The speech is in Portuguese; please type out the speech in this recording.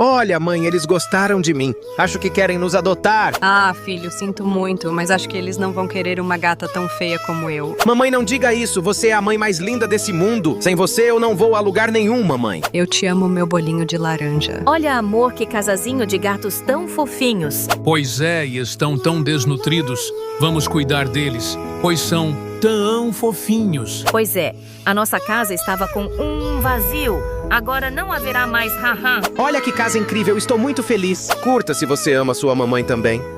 Olha, mãe, eles gostaram de mim. Acho que querem nos adotar. Ah, filho, sinto muito, mas acho que eles não vão querer uma gata tão feia como eu. Mamãe, não diga isso. Você é a mãe mais linda desse mundo. Sem você, eu não vou a lugar nenhum, mamãe. Eu te amo, meu bolinho de laranja. Olha, amor, que casazinho de gatos tão fofinhos. Pois é, e estão tão desnutridos. Vamos cuidar deles, pois são tão fofinhos. Pois é, a nossa casa estava com um vazio. Agora não haverá mais haha. Olha que casa incrível. Estou muito feliz. Curta se você ama sua mamãe também.